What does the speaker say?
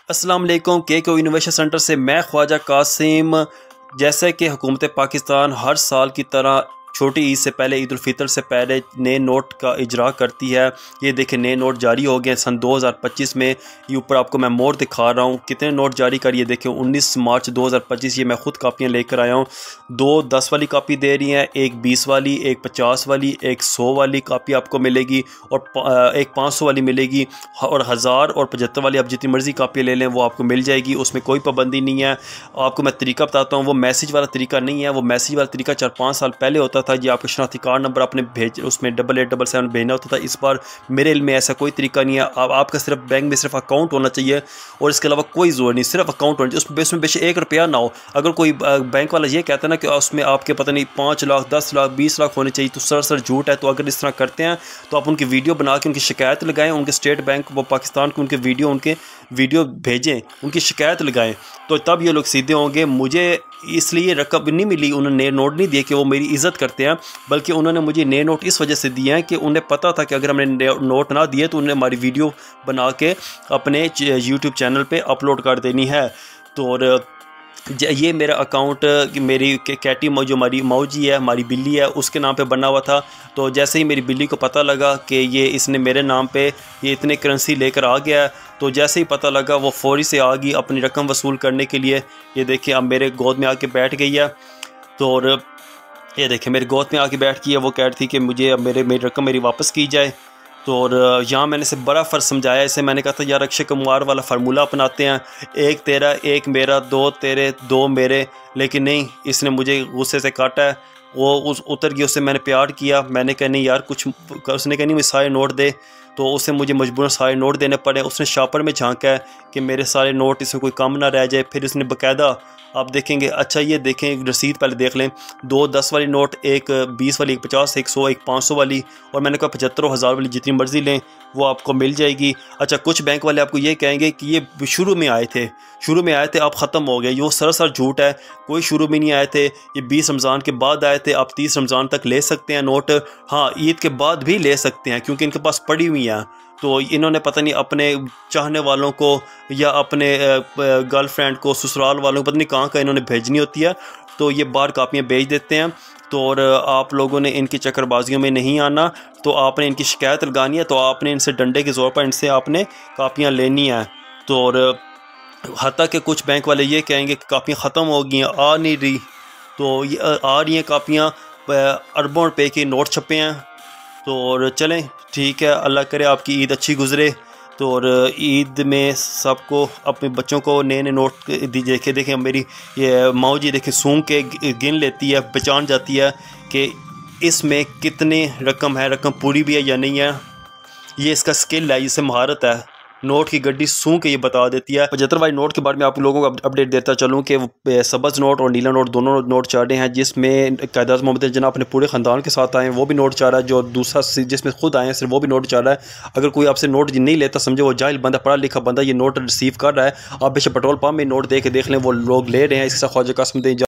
अस्सलाम वालेकुम। के इनोवेशन सेंटर से मैं ख्वाजा कासिम। जैसे कि हुकूमत पाकिस्तान हर साल की तरह छोटी ईद से पहले, ईद उल फितर से पहले नए नोट का इजरा करती है। ये देखें, नए नोट जारी हो गए सन 2025 में। ये ऊपर आपको मैं मोहर दिखा रहा हूँ कितने नोट जारी कर। ये देखें 19 मार्च 2025। ये मैं ख़ुद कापियाँ लेकर आया हूँ। 2 10 वाली कापी दे रही हैं, एक 20 वाली, एक 50 वाली, एक 100 वाली कापी आपको मिलेगी और एक 500 वाली मिलेगी और 1000 और 75 वाली आप जितनी मर्ज़ी कापियाँ ले लें वो आपको मिल जाएगी। उसमें कोई पाबंदी नहीं है। आपको मैं तरीका बताता हूँ, वो मैसेज वाला तरीका नहीं है। वो मैसेज वाला तरीका 4-5 साल पहले होता था जी। आपका शनाख्ती कार्ड नंबर आपने भेज, उसमें 8877 भेजना होता था। इस बार मेरे इल्म में ऐसा कोई तरीका नहीं है। आपका सिर्फ बैंक में सिर्फ अकाउंट होना चाहिए और इसके अलावा कोई ज़रूरत नहीं, सिर्फ अकाउंट होना चाहिए। उसमें बेशक 1 रुपया ना हो। अगर कोई बैंक वाला ये कहता है ना कि उसमें आपके पता नहीं 5 लाख 10 लाख 20 लाख होने चाहिए, तो सरासर झूठ है। तो अगर इस तरह करते हैं तो आप उनकी वीडियो बना के उनकी शिकायत लगाएं, उनके स्टेट बैंक व पाकिस्तान को उनके वीडियो भेजें, उनकी शिकायत लगाएं, तो तब ये लोग सीधे होंगे। मुझे इसलिए रकम नहीं मिली, उन्होंने नए नोट नहीं दिए कि वो मेरी इज़्ज़त करते हैं, बल्कि उन्होंने मुझे नए नोट इस वजह से दिए हैं कि उन्हें पता था कि अगर हमने नोट ना दिए तो उन्हें हमारी वीडियो बना के अपने यूट्यूब चैनल पे अपलोड कर देनी है। तो और ये मेरा अकाउंट मेरी कैटी जो हमारी मौजी है, हमारी बिल्ली है, उसके नाम पे बना हुआ था। तो जैसे ही मेरी बिल्ली को पता लगा कि ये इसने मेरे नाम पे ये इतने करेंसी लेकर आ गया है, तो जैसे ही पता लगा वो फौरी से आ गई अपनी रकम वसूल करने के लिए। ये देखिए अब मेरे गोद में आके बैठ गई है। तो और ये देखिए मेरे गोद में आके बैठ गई है। वो कह रही थी कि मुझे अब मेरी रकम मेरी वापस की जाए। तो और यहाँ मैंने इसे बड़ा फ़र्ज समझाया। इसे मैंने कहा था यार अक्षय कुमार वाला फार्मूला अपनाते हैं, 1 तेरा 1 मेरा, 2 तेरे 2 मेरे, लेकिन नहीं, इसने मुझे गुस्से से काटा है। वो उतर गई, उससे मैंने प्यार किया। मैंने कहा नहीं यार कुछ, उसने कहा नहीं मुझे सारे नोट दे, तो उसे मुझे मजबूरन सारे नोट देने पड़े। उसने शॉपर में झांका है कि मेरे सारे नोट इसमें कोई कम ना रह जाए। फिर उसने बाकायदा आप देखेंगे, अच्छा ये देखें रसीद पहले देख लें, 2 10 वाली नोट, एक 20 वाली, एक 50, एक 100, एक 500 वाली, और मैंने कहा 75 और 1000 वाली जितनी मर्ज़ी लें वो आपको मिल जाएगी। अच्छा कुछ बैंक वाले आपको ये कहेंगे कि ये शुरू में आए थे अब ख़त्म हो गए। ये सरासर झूठ है। कोई शुरू में नहीं आए थे, ये 20 रमज़ान के बाद आए थे। आप 30 रमज़ान तक ले सकते हैं नोट, हाँ ईद के बाद भी ले सकते हैं क्योंकि इनके पास पड़ी हुई हैं। तो इन्होंने पता नहीं अपने चाहने वालों को या अपने गर्लफ्रेंड को, ससुराल वालों को पता नहीं कहाँ इन्होंने भेजनी होती है, तो ये बाहर कापियाँ भेज देते हैं। तो और आप लोगों ने इनकी चक्करबाजियों में नहीं आना, तो आपने इनकी शिकायत लगानी है, तो आपने इनसे डंडे के ज़ोर पर इनसे आपने कापियाँ लेनी हैं। तो और हत्ता कि कुछ बैंक वाले ये कहेंगे कि कापियाँ ख़त्म हो गई हैं, आ नहीं रही, तो ये आ रही हैं कापियाँ। अरबों रुपए के नोट छपे हैं। तो और चलें ठीक है, अल्लाह करे आपकी ईद अच्छी गुज़रे। तो और ईद में सबको अपने बच्चों को नए नए नोट दीजिए। देखें मेरी ये माऊ जी देखें सूंघ के गिन लेती है, पहचान जाती है कि इसमें कितनी रकम है, रकम पूरी भी है या नहीं है। ये इसका स्किल है, इससे महारत है। नोट की गड्डी सूंघ के ये बता देती है। 75 वाली नोट के बारे में आप लोगों को अपडेट देता चलूँ कि सब्ज़ नोट और नीला नोट दोनों नोट चाह रहे हैं, जिसमें कायदात मोहम्मद जना अपने पूरे ख़ानदान के साथ आए, वो भी नोट चाह रहा है। जो दूसरा जिसमें खुद आए हैं सिर्फ वो भी नोट चाह रहा है। अगर कोई आपसे नोट नहीं लेता, समझे वो जाहिल बंदा, पढ़ा लिखा बंदा ये नोट रिसीव कर रहा है। आप बेशक पेट्रोल पम्प में नोट दे के देख लें, वो लोग ले रहे हैं। इसके साथ ख्वाजा कासिम दे